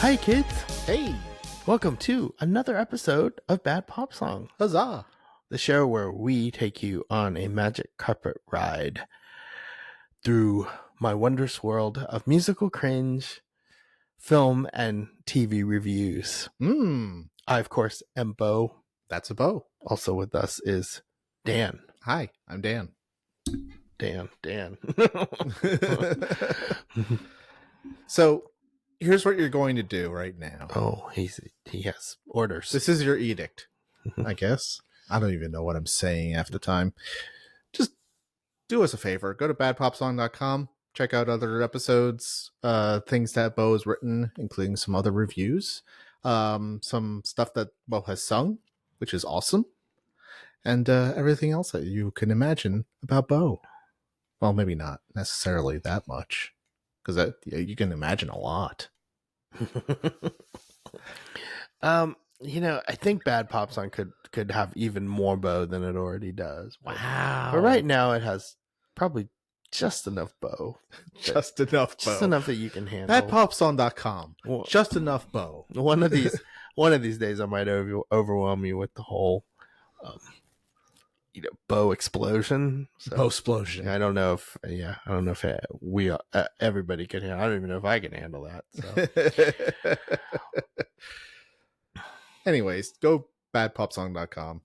Hi, kids. Hey, Welcome to another episode of Bad Pop Song, huzzah! the show where we take you on a magic carpet ride through my wondrous world of musical cringe, film, and TV reviews. I, of course, am Beau. That's a Beau. Also with us is Dan. Hi, I'm Dan. Dan. So, here's what you're going to do right now. Oh, he has orders. This is your edict, I guess. I don't even know what I'm saying half the time. Just do us a favor. Go to badpopsong.com. Check out other episodes, things that Beau has written, including some other reviews, some stuff that Beau has sung, which is awesome, and everything else that you can imagine about Beau. Well, maybe not necessarily that much, because you can imagine a lot. I think Bad Pop Song could have even more Beau than it already does. Wow. But right now it has probably just enough Beau. Just enough Beau. Just enough that you can handle. Badpopsong.com. Well, just enough Beau. One of these days I might overwhelm you with the whole Beau explosion. So, Beau explosion. I don't know if everybody can handle. I don't even know if I can handle that. So. Anyways, go badpopsong.com.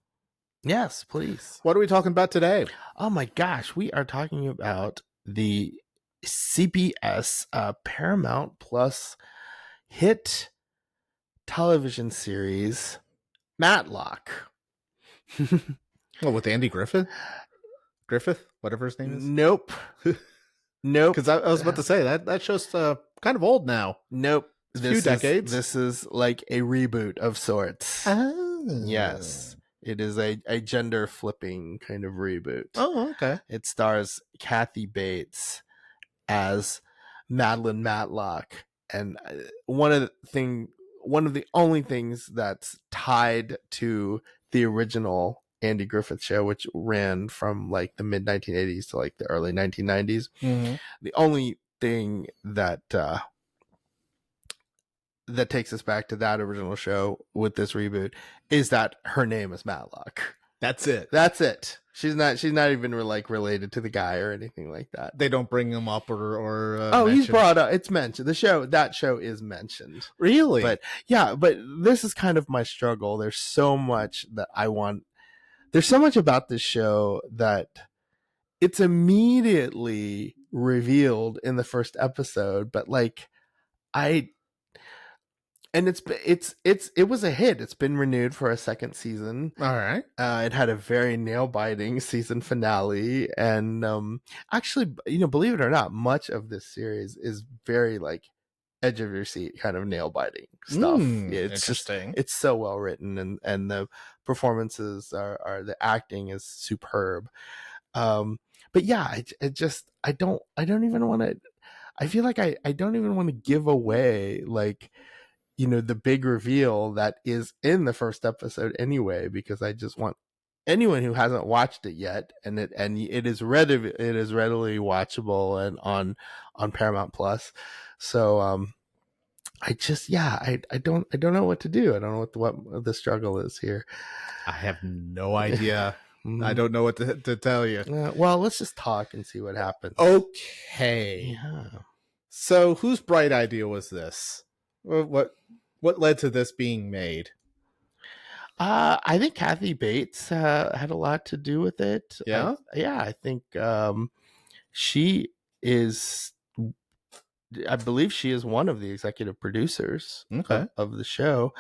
Yes, please. What are we talking about today? Oh my gosh, we are talking about the CBS Paramount Plus hit television series Matlock. Oh, with Andy Griffith, whatever his name is. Nope. Because I was about to say that show's kind of old now. Nope. A few decades. This is like a reboot of sorts. Oh. Yes. It is a gender flipping kind of reboot. Oh, okay. It stars Kathy Bates as Madeline Matlock, and one of the only things that's tied to the original Andy Griffith show, which ran from like the mid 1980s to like the early 1990s. Mm-hmm. The only thing that takes us back to that original show with this reboot is that her name is Matlock. That's it. That's it. She's not even related to the guy or anything like that. They don't bring him up or he's brought up. It's mentioned. That show is mentioned. Really? But yeah, but this is kind of my struggle. There's so much that I want. There's so much about this show that it's immediately revealed in the first episode, but it was a hit. It's been renewed for a second season. All right. It had a very nail-biting season finale, and actually, believe it or not, much of this series is very like edge of your seat kind of nail-biting stuff. It's interesting. It's so well written, and the performances are the acting is superb. But yeah, I don't even want to. I feel like I don't even want to give away like. The big reveal that is in the first episode anyway, because I just want anyone who hasn't watched it yet, and it is readily watchable and on Paramount Plus. So I don't know what to do. I don't know what the struggle is here. I have no idea. I don't know what to tell you. Well, let's just talk and see what happens. Okay. Yeah. So whose bright idea was this? What led to this being made? I think Kathy Bates had a lot to do with it. Yeah? I think she is. I believe she is one of the executive producers of the show,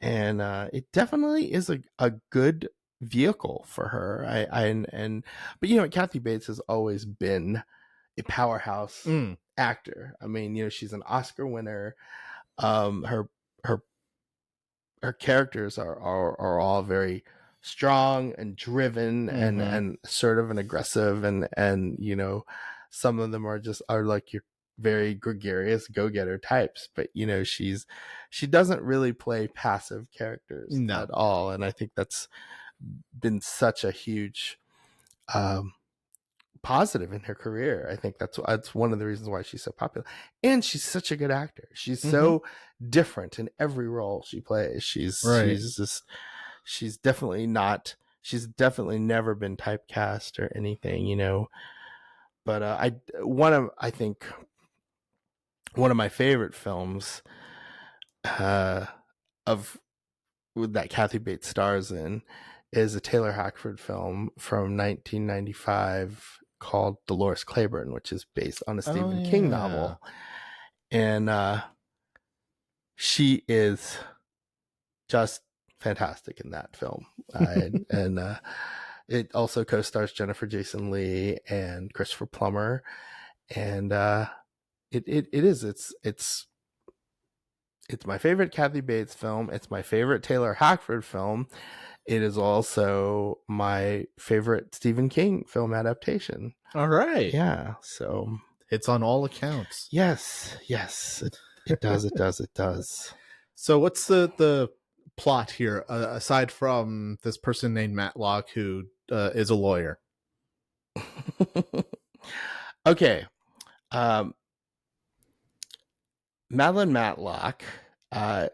and it definitely is a good vehicle for her. But Kathy Bates has always been a powerhouse actor. I mean, she's an Oscar winner. Her characters are all very strong and driven and assertive and aggressive, and some of them are like your very gregarious go-getter types, but she doesn't really play passive characters at all, and I think that's been such a huge positive in her career. I think that's one of the reasons why she's so popular. And she's such a good actor. She's Mm-hmm. so different in every role she plays. Right. She's definitely not. She's definitely never been typecast or anything, you know. But I think one of my favorite films uh, of that Kathy Bates stars in is a Taylor Hackford film from 1995 called Dolores Claiborne, which is based on a Oh Stephen King yeah. novel. And she is just fantastic in that film. And it also co-stars Jennifer Jason Leigh and Christopher Plummer. And it is it's my favorite Kathy Bates film. It's my favorite Taylor Hackford film. It is also my favorite Stephen King film adaptation. All right. Yeah. So It's on all accounts. yes, it does, it does, it does. So what's the plot here aside from this person named Matlock who is a lawyer? Okay. Um, Madeline Matlock uh,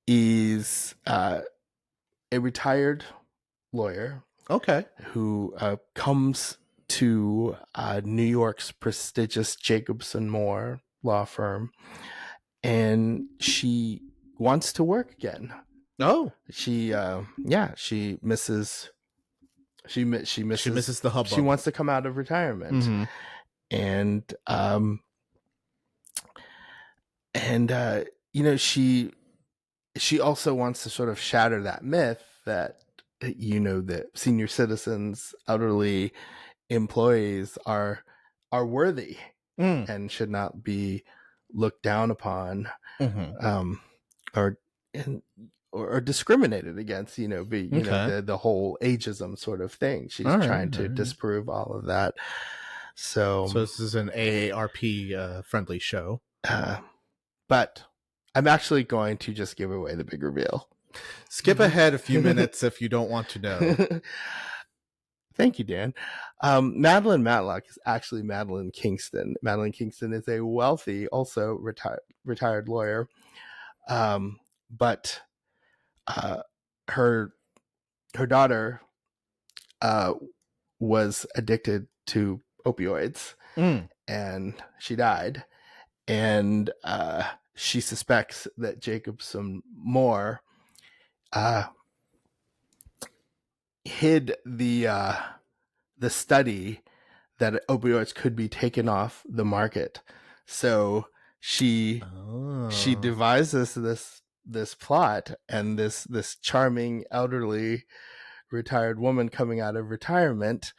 is a retired lawyer Okay. who comes to New York's prestigious Jacobson Moore law firm, and she wants to work again. Oh, She misses she she misses misses the hubbub. she wants to come out of retirement. Mm-hmm. And you know, she also wants to sort of shatter that myth that, you know, that senior citizens, elderly employees are worthy Mm. and should not be looked down upon, Mm-hmm. or and or discriminated against, you know, Okay. the whole ageism sort of thing. She's All right. trying All to right. disprove all of that. So So this is an AARP friendly show. but I'm actually going to just give away the big reveal. Skip ahead a few minutes if you don't want to know. Thank you, Dan. Madeline Matlock is actually Madeline Kingston. Madeline Kingston is a wealthy, also retired lawyer, but her daughter was addicted to opioids, Mm. and she died. And she suspects that Jacobson Moore hid the study that opioids could be taken off the market. So she Oh. devises this plot, and this charming elderly retired woman coming out of retirement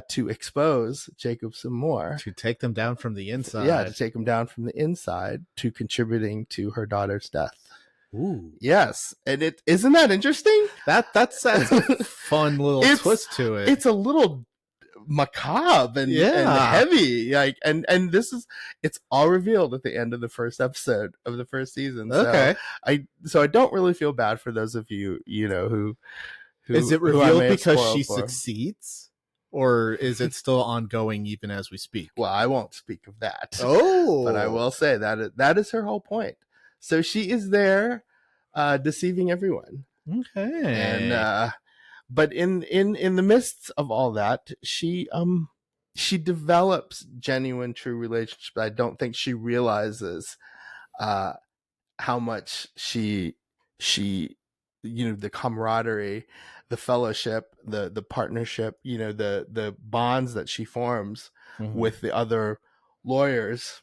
to expose Jacobson Moore. To take them down from the inside. Yeah, to take him down from the inside, to contributing to her daughter's death. Ooh. Yes, and it isn't that interesting? That's a fun little twist to it. It's a little macabre and heavy, like, and this is, it's all revealed at the end of the first episode of the first season. Okay. So I don't really feel bad for those of you, you know, who is it who I revealed may have because spoiled she for. succeeds, or is it still ongoing even as we speak? Well, I won't speak of that. Oh, but I will say that is her whole point. So she is there deceiving everyone. Okay. And but in the midst of all that, she develops genuine, true relationships. I don't think she realizes how much she you know, the camaraderie, the fellowship, the partnership, you know, the bonds that she forms with the other lawyers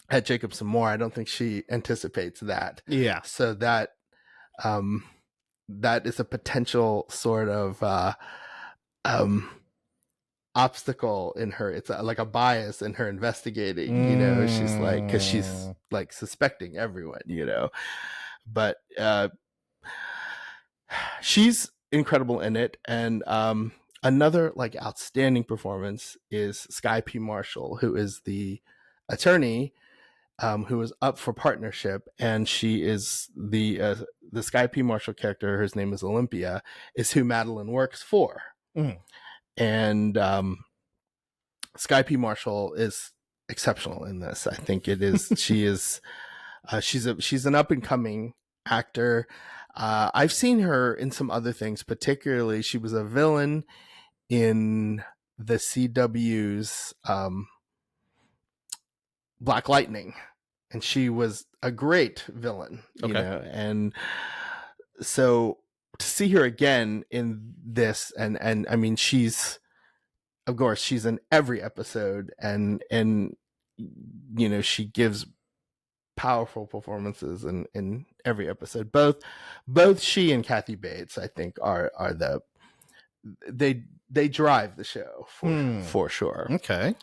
at Jacobson Moore. I don't think she anticipates that. Yeah. So that that is a potential sort of obstacle in her. It's like a bias in her investigating, you know. She's like, because she's like suspecting everyone, you know. But she's incredible in it. And another like outstanding performance is Skye P. Marshall, who is the attorney who is up for partnership, and she is the Skye P. Marshall character. His name is Olympia, is who Madeline works for. and Skye P. Marshall is exceptional in this. I think it is. She is. She's an up and coming actor. I've seen her in some other things. Particularly, she was a villain in the CW's Black Lightning, and she was a great villain. You know, and so to see her again in this, and I mean, she's, of course, she's in every episode, and you know, she gives powerful performances in every episode. Both she and Kathy Bates, I think, are the they drive the show for sure. Okay.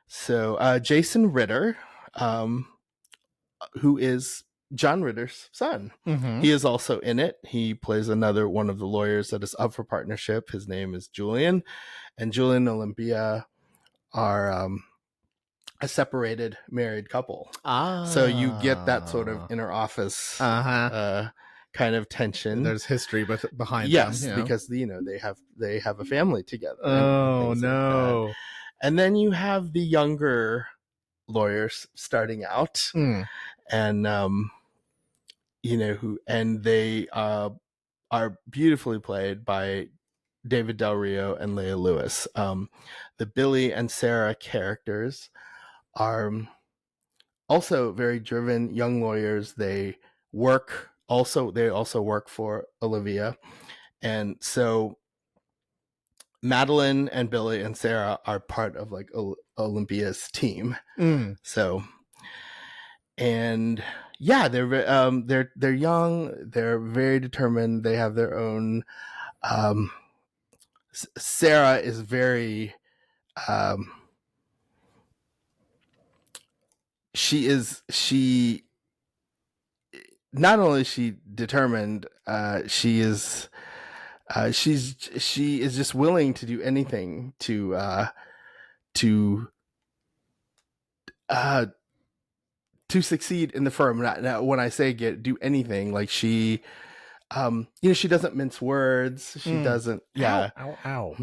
So Jason Ritter, who is John Ritter's son, he is also in it. He plays another one of the lawyers that is up for partnership. His name is Julian, and Julian and Olympia are a separated married couple. So you get that sort of inner office kind of tension. There's history behind them. Yes, because you know they have a family together. Oh no! Like, and then you have the younger lawyers starting out, and you know they are beautifully played by David Del Rio and Leah Lewis. The Billy and Sarah characters are also very driven young lawyers. They also work for Olivia, and so Madeline and Billy and Sarah are part of like Olympia's team. So, and yeah, they're young, they're very determined, they have their own. Sarah is very she not only is she determined, she is just willing to do anything to succeed in the firm. Now, when I say do anything, like she, you know, she doesn't mince words. She doesn't. Yeah. Ow.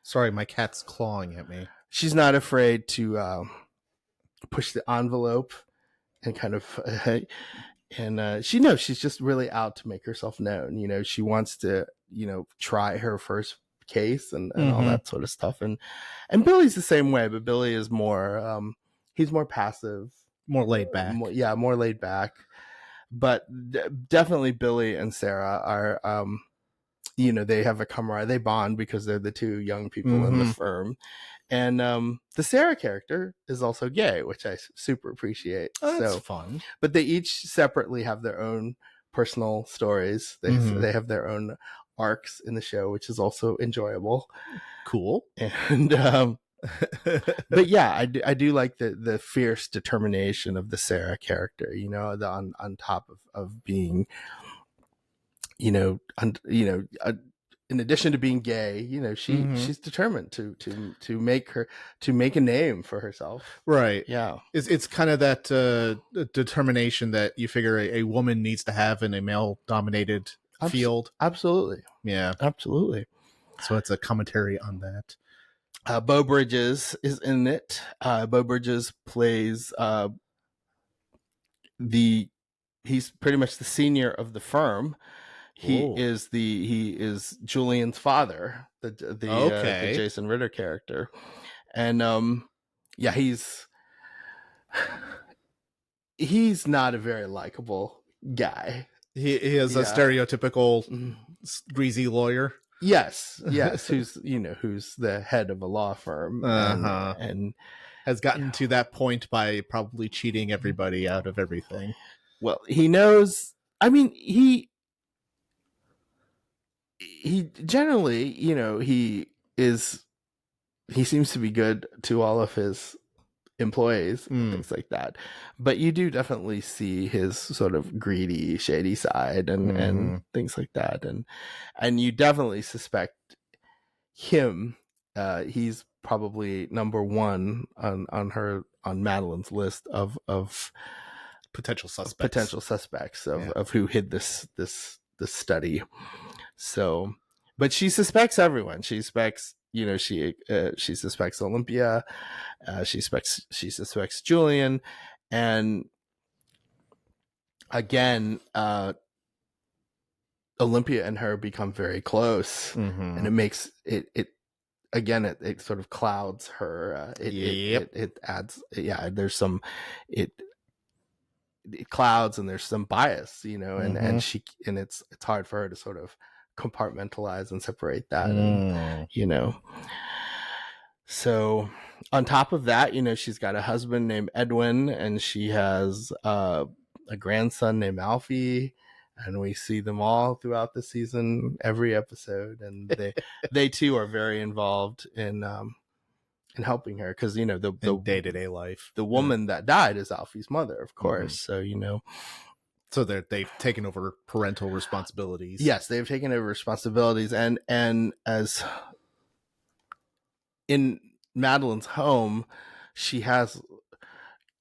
Sorry, my cat's clawing at me. She's not afraid to push the envelope and kind of, and she knows she's just really out to make herself known. You know, she wants to, you know, try her first case and all that sort of stuff. And Billy's the same way, but Billy is more, he's more passive, more laid back. More laid back. But definitely Billy and Sarah are, you know, they have a camaraderie. They bond because they're the two young people in the firm. And the Sarah character is also gay, which I super appreciate. Oh, that's fun. But they each separately have their own personal stories. They have their own arcs in the show, which is also enjoyable. Cool. And but yeah, I do like the fierce determination of the Sarah character. You know, on top of being, you know, in addition to being gay, you know, she's determined to make a name for herself. Right. Yeah. It's kind of that determination that you figure a woman needs to have in a male dominated field. Absolutely. Yeah. Absolutely. So it's a commentary on that. Beau Bridges is in it. Beau Bridges plays he's pretty much the senior of the firm. He is Julian's father, the Jason Ritter character, and yeah, he's not a very likable guy. He is a stereotypical greasy lawyer. Yes, who's the head of a law firm, and has gotten to that point by probably cheating everybody out of everything. Well, he knows. I mean, he generally, you know, he seems to be good to all of his employees and things like that. But you do definitely see his sort of greedy, shady side and things like that. And you definitely suspect him. He's probably number one on Madeline's list of potential suspects of who hid this study. So, but she suspects everyone. She suspects she suspects Olympia, she suspects Julian, and again, Olympia and her become very close, and it makes it again, it sort of clouds her. It adds, there's some, it clouds, and there's some bias, and it's hard for her to sort of compartmentalize and separate that, and so on top of that, she's got a husband named Edwin, and she has a grandson named Alfie, and we see them all throughout the season, every episode, and they too are very involved in helping her, because the day-to-day life, the woman that died is Alfie's mother, of course. So so they've taken over parental responsibilities. Yes, they've taken over responsibilities, and as in Madeline's home, she has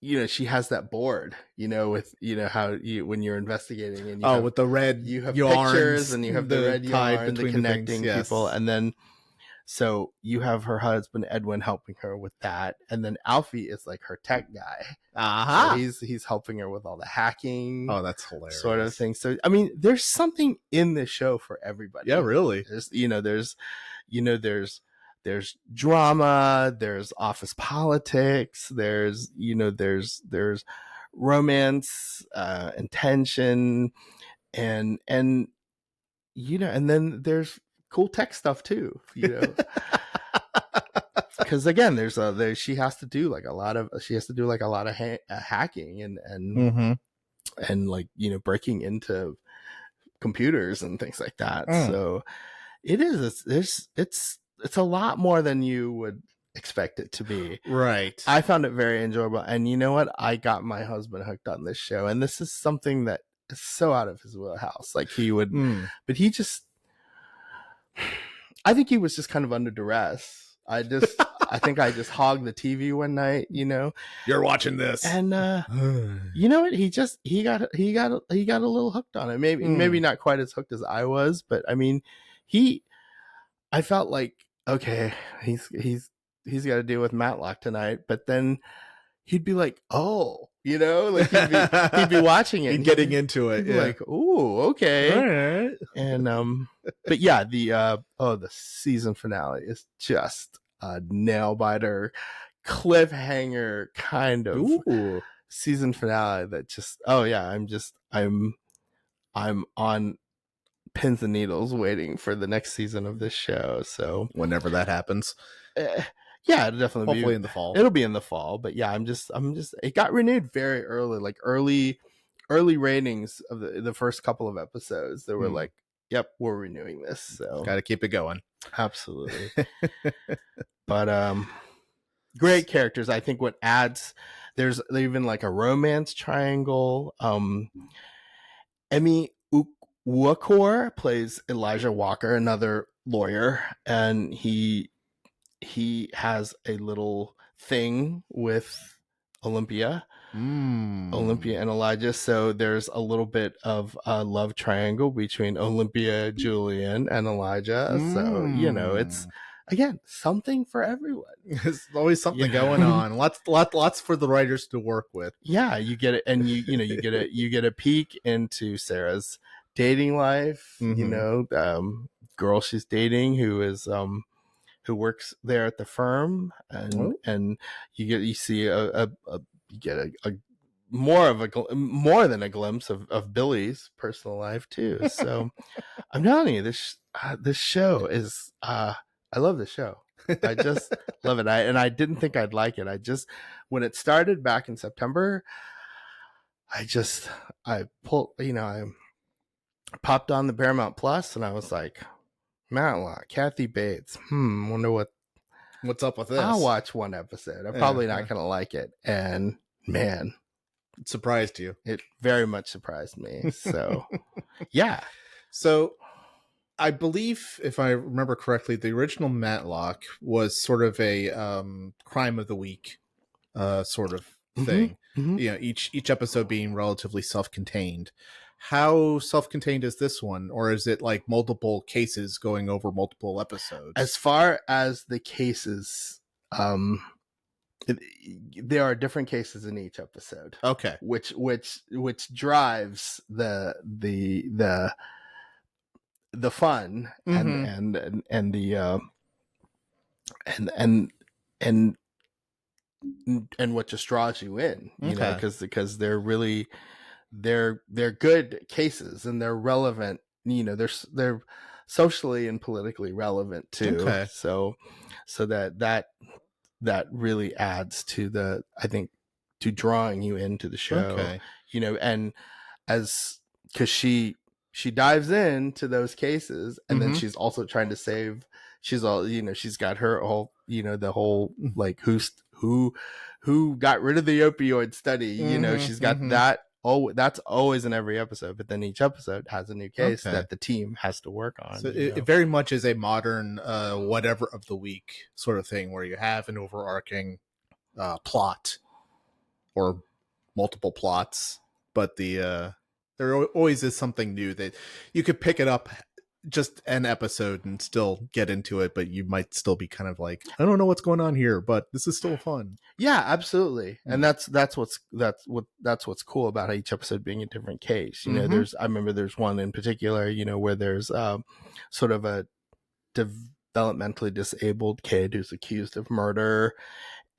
that board, with how when you're investigating, and with the red, you have yarns, pictures, and you have the red yarn, the connecting things, people, and then so you have her husband Edwin helping her with that, and then Alfie is like her tech guy. So he's helping her with all the hacking. Oh, that's hilarious, sort of thing. So I mean, there's something in the show for everybody. Yeah, really. There's drama, there's office politics, there's romance, and tension, and and then there's cool tech stuff too, because again, she has to do like a lot of hacking, and like breaking into computers and things like that. So it's a lot more than you would expect it to be. Right. I found it very enjoyable, and you know what? I got my husband hooked on this show, and this is something that is so out of his wheelhouse. Like he would, but I think he was just kind of under duress. I think I just hogged the TV one night, You're watching this, and you know what? He got a little hooked on it. Maybe not quite as hooked as I was, but I mean, I felt like, okay, he's got to deal with Matlock tonight, but then he'd be like, oh, like he'd be watching it, and getting into it, like, ooh, okay, all right. And but yeah, the season finale is just a nail biter, cliffhanger kind of season finale that just, oh yeah, I'm on pins and needles waiting for the next season of this show. So whenever that happens, yeah, it'll definitely hopefully in the fall. It'll be in the fall, but yeah, I'm just. It got renewed very early, like early ratings of the first couple of episodes. They were like, "Yep, we're renewing this." So got to keep it going. Absolutely. But great characters. I think what adds, there's even like a romance triangle. Emmy Wakor plays Elijah Walker, another lawyer, and he has a little thing with Olympia and Elijah. So there's a little bit of a love triangle between Olympia, Julian, and Elijah. So, it's, again, something for everyone. There's always something going on. Lots for the writers to work with. Yeah, you get it. And you get a peek into Sarah's dating life, girl she's dating who works there at the firm, and you see more than a glimpse of Billy's personal life too. So I'm telling you, this show is I love this show. I just love it. I didn't think I'd like it. When it started back in September, I popped on the Paramount Plus, and I was like, Matlock, Kathy Bates. Wonder what's up with this. I'll watch one episode. I'm probably not going to like it. And man, it surprised you. It very much surprised me. So, yeah. So I believe, if I remember correctly, the original Matlock was sort of a crime of the week sort of thing. Each episode being relatively self-contained. How self-contained is this one, or is it like multiple cases going over multiple As episodes? far as the cases, it, there are different cases in each episode, Okay. which drives the fun Mm-hmm. and the and and and and what just draws you in, Okay. because they're really they're good cases and they're relevant, they're socially and politically relevant too, Okay. so that really adds to the, I think, to drawing you into the show, Okay. and as because she dives into those cases, and then Mm-hmm. she's also trying to save, she's all, she's got her whole, the whole, like, who got rid of the opioid study, she's Mm-hmm. got Mm-hmm. that. Oh, that's always in every episode, but then each episode has a new case Okay. that the team has to work So on, it very much is a modern whatever of the week sort of thing, where you have an overarching plot or multiple plots, but there always is something new that you could pick it up just an episode and still get into it, but you might still be kind of like, I don't know what's going on here, but this is still fun. Yeah, absolutely. And Mm. that's what's cool about each episode being a different case. Mm-hmm. I remember there's one in particular, where there's sort of a developmentally disabled kid who's accused of murder,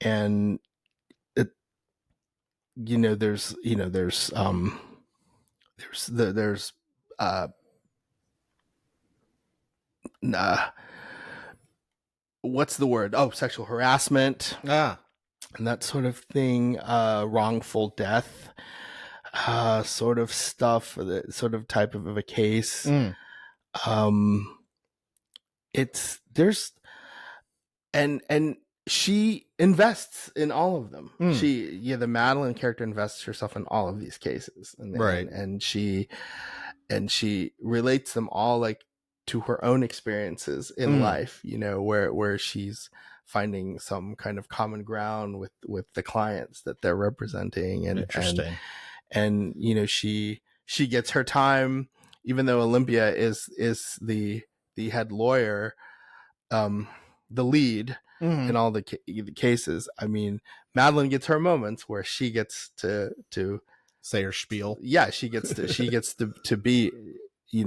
and it, there's uh uh what's the word? Oh, sexual harassment Ah. and that sort of thing, wrongful death, sort of stuff, the sort of type of a case. Mm. Um, it's there's and she invests in all of them. Mm. The Madeline character invests herself in all of these cases, Right. and she relates them all, like, to her own experiences in Mm. life, where she's finding some kind of common ground with the clients that they're representing, Interesting. and she gets her time, even though Olympia is the head lawyer, the lead Mm-hmm. in all the cases. I mean, Madeline gets her moments where she gets to Say her spiel. yeah, she gets to be,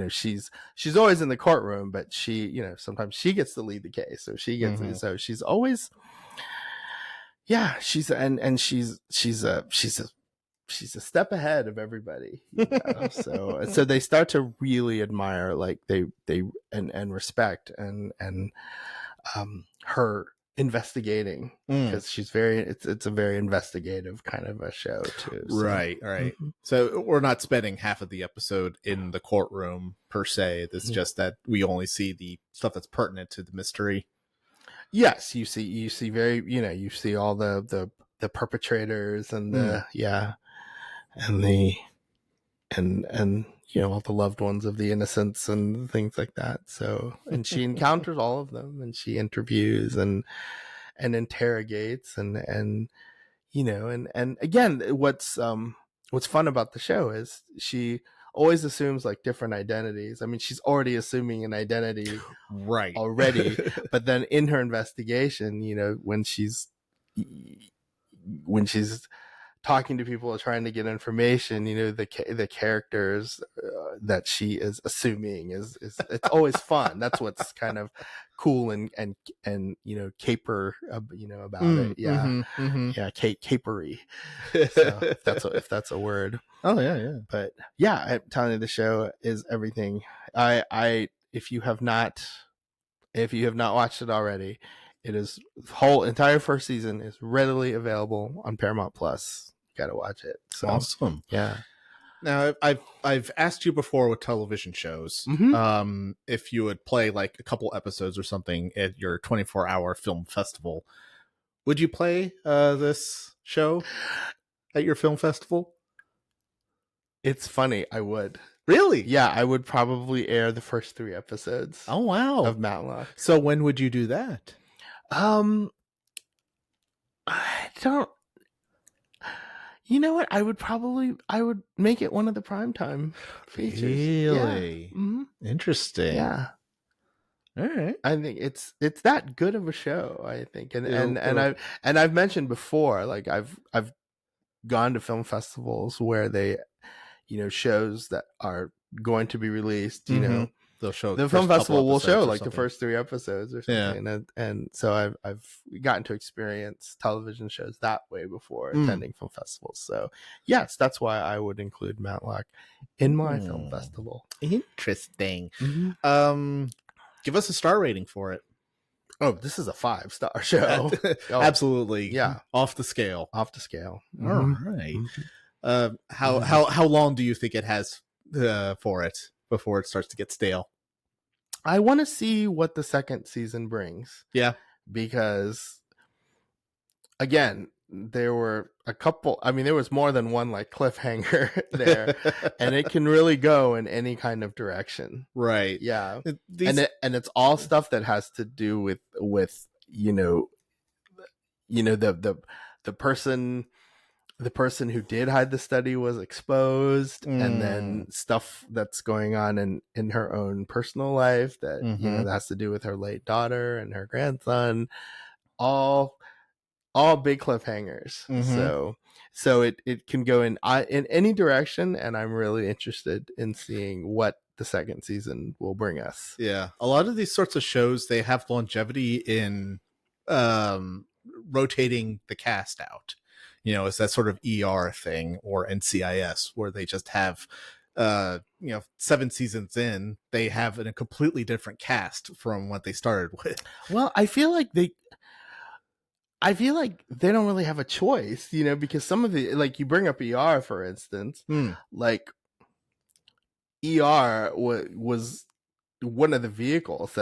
she's always in the courtroom, but sometimes she gets to lead the case, so Mm-hmm. she's always, yeah, she's a step ahead of everybody, so they start to really admire, like, they and respect and her investigating, Mm. because it's a very investigative kind of a show too, so. Right, right. Mhm. So we're not spending half of the episode in the courtroom per se. It's just that we only see the stuff that's pertinent to the mystery. Yes, you see very, you see all the perpetrators and Mm. and the and all the loved ones of the innocents and things like that. So, and she encounters all of them, and she interviews and interrogates, and again, what's fun about the show is she always assumes, like, different identities. I mean, she's already assuming an identity Right. already, but then in her investigation, when she's talking to people trying to get information, the characters that she is assuming is it's always fun. That's what's kind of cool and caper, about it. Yeah. Mm-hmm, mm-hmm. Yeah, capery. So if that's a word. Oh yeah, yeah. But yeah, I'm telling you, the show is everything. I if you have not watched it already, it is, the whole entire first season is readily available on Paramount Plus. You got to watch it. So Awesome. yeah. Now I've asked you before with television shows, Mhm. if you would play like a couple episodes or something at your 24-hour film festival. Would you play this show at your film festival? It's funny. I would. Really? Yeah, I would probably air the first 3 episodes Oh wow. of Matlock. So when would you do that? I don't. You know what? I would make it one of the primetime features. Yeah. Really interesting. Yeah. All right. I think it's that good of a show, I think. It'll And I've mentioned before, like I've gone to film festivals where they, shows that are going to be released, they'll show the the film first couple festival will show episodes or like the something. first 3 episodes or Yeah. something, and so I've gotten to experience television shows that way before attending film festivals. So yes, that's why I would include Matlock in my film festival. Interesting. Mm-hmm. Give us a star rating for it. Oh, this is a 5-star show. Absolutely. Yeah, Off the scale. off the scale. All right. Mm-hmm. How long do you think it has for it before it starts to get stale? I want to see what the second season brings. Yeah. Because again, there were a couple, there was more than one like cliffhanger there, and it can really go in any kind of direction. Right. Yeah. These... And it's all stuff that has to do with the person who did hide the study was exposed, and then stuff that's going on in her own personal life that that has to do with her late daughter and her grandson, all big cliffhangers. So it can go in any direction, and I'm really interested in seeing what the second season will bring us. Yeah, a lot of these sorts of shows, they have longevity in rotating the cast out. It's that sort of ER thing, or NCIS, where they just have 7 seasons in, they have a completely different cast from what they started with. Well, I feel like they don't really have a choice, because some of the, like, you bring up ER, for instance, like ER was one of the vehicles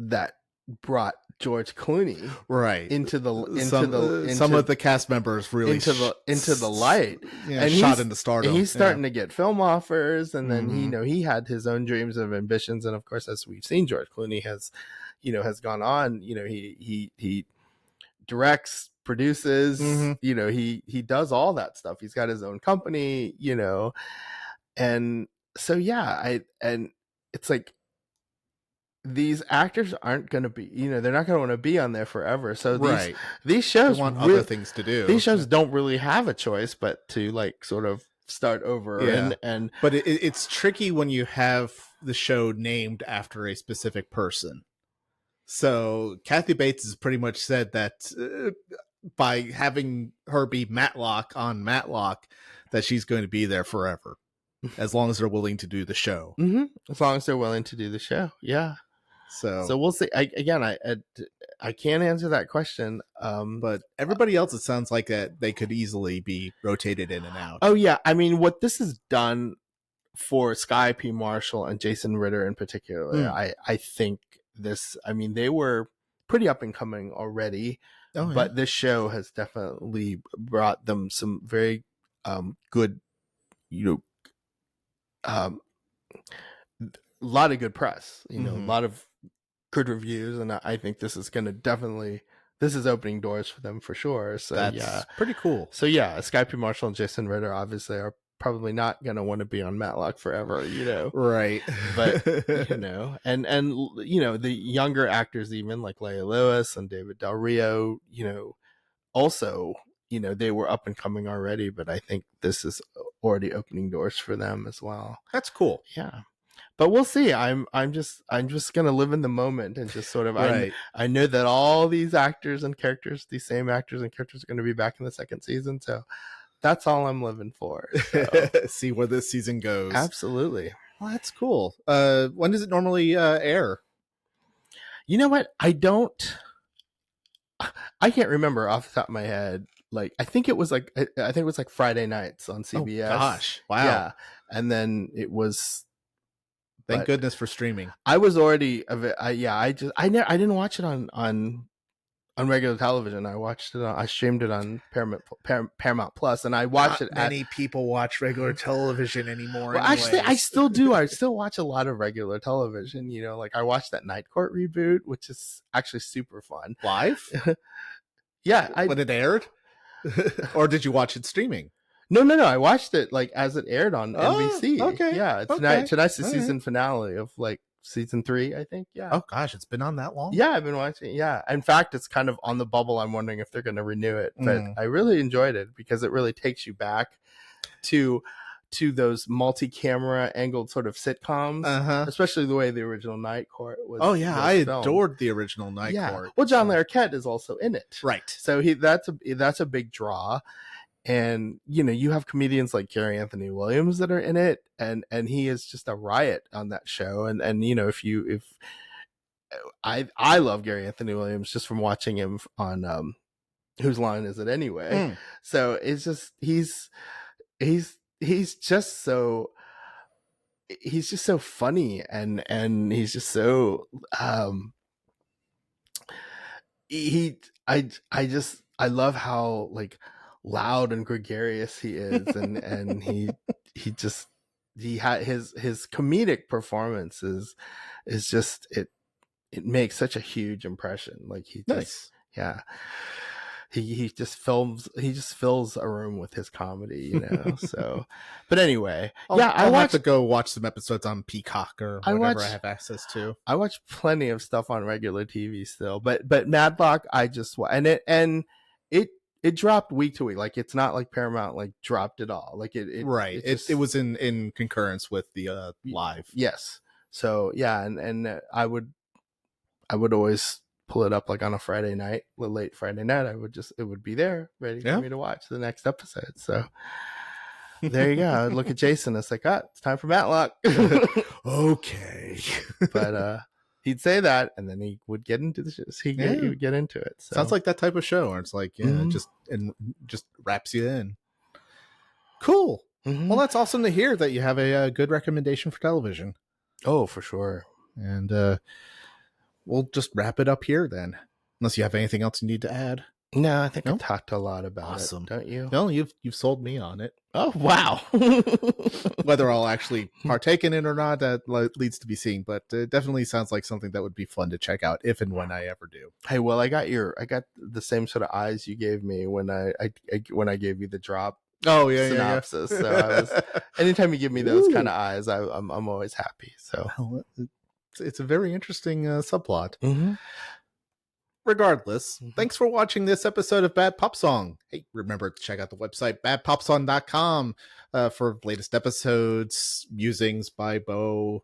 that brought George Clooney into some of the cast members really into the light, and shot into stardom. He's starting to get film offers, and then he had his own dreams of ambitions, and of course, as we've seen, George Clooney has gone on. He directs, produces, he does all that stuff. He's got his own company, and so and it's like, these actors aren't going to be, they're not going to want to be on there forever. So these shows want other things to do. These shows don't really have a choice but to like sort of start over. And but it's tricky when you have the show named after a specific person. So Kathy Bates has pretty much said that by having her be Matlock on Matlock, that she's going to be there forever, as long as they're willing to do the show. As long as they're willing to do the show. Yeah. So we'll see. I can't answer that question. But everybody else, it sounds like that they could easily be rotated in and out. Oh yeah. I mean, what this has done for Skye P. Marshall and Jason Ritter in particular, I think they were pretty up and coming already, but this show has definitely brought them some very good, a lot of good press, a lot of good reviews, and I think this is opening doors for them for sure. So that's pretty cool. So Skye P. Marshall and Jason Ritter obviously are probably not going to want to be on Matlock forever, right? But and the younger actors, even like Leah Lewis and David Del Rio, also they were up and coming already, but I think this is already opening doors for them as well. That's cool. Yeah. But we'll see. I'm just gonna live in the moment and just sort of I know that all these actors and characters, these same actors and characters, are going to be back in the second season. So that's all I'm living for. So. See where this season goes. Absolutely. Well, that's cool. When does it normally air? You know what? I can't remember off the top of my head. Like I think it was like Friday nights on CBS. Oh, gosh, wow. Yeah, and then it was. Thank goodness for streaming. I was already I didn't watch it on regular television. I streamed it on Paramount Plus, and I watched it. Many people watch regular television anymore. Well, actually, I still do. I still watch a lot of regular television. Like I watched that Night Court reboot, which is actually super fun. Live? Yeah, when it aired. Or did you watch it streaming? No. I watched it like as it aired on NBC. Okay. Yeah, Okay. tonight's the All season right. finale of like season 3, I think. Yeah. Oh gosh, it's been on that long. Yeah, I've been watching. Yeah, in fact, it's kind of on the bubble. I'm wondering if they're going to renew it, but I really enjoyed it because it really takes you back to those multi-camera angled sort of sitcoms, especially the way the original Night Court was. Oh yeah, I adored the original Night Court. Well, John Larroquette is also in it, right? So that's a big draw. And you have comedians like Gary Anthony Williams that are in it, and he is just a riot on that show. And if I love Gary Anthony Williams just from watching him on Whose Line Is It Anyway? So it's just he's just so funny, and he's just so I love how like loud and gregarious he is, and he had his comedic performance is just it makes such a huge impression. Like he just he just fills a room with his comedy, so but anyway, I'll have to go watch some episodes on Peacock or whatever I have access to. I watch plenty of stuff on regular TV still, but Matlock I just it dropped week to week. Like it's not like Paramount like dropped it all. Like it was in concurrence with the live. Yes. So yeah, and I would always pull it up like on a Friday night, late Friday night. It would be there ready for me to watch the next episode. So there you go. I'd look at Jason. It's like, it's time for Matlock. Okay. But he'd say that, and then he would get into the shows. He would get into it. So. Sounds like that type of show where it's like, just wraps you in. Cool. Well, that's awesome to hear that you have a good recommendation for television. Oh, for sure. And we'll just wrap it up here then, unless you have anything else you need to add. No, I think I talked a lot about it. Don't you? No, you've sold me on it. Oh, wow. Whether I'll actually partake in it or not, that leads to be seen. But it definitely sounds like something that would be fun to check out if and when I ever do. Hey, well, I got the same sort of eyes you gave me when I gave you the drop. Oh yeah, synopsis. So anytime you give me those kind of eyes, I'm always happy. So it's a very interesting subplot. Mm-hmm. Regardless, thanks for watching this episode of Bad Pop Song. Hey, remember to check out the website badpopsong.com for latest episodes, musings by Beau,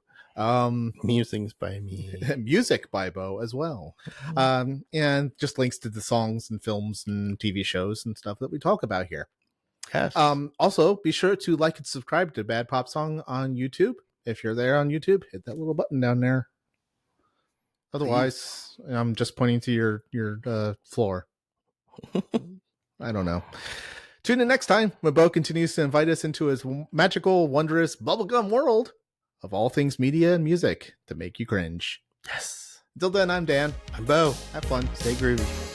musings by me, music by Beau as well, and just links to the songs and films and TV shows and stuff that we talk about here. Yes. Also, be sure to like and subscribe to Bad Pop Song on YouTube. If you're there on YouTube, hit that little button down there. Otherwise, I'm just pointing to your floor. I don't know. Tune in next time when Beau continues to invite us into his magical, wondrous, bubblegum world of all things media and music to make you cringe. Yes. Until then, I'm Dan. I'm Beau. Have fun. Stay groovy.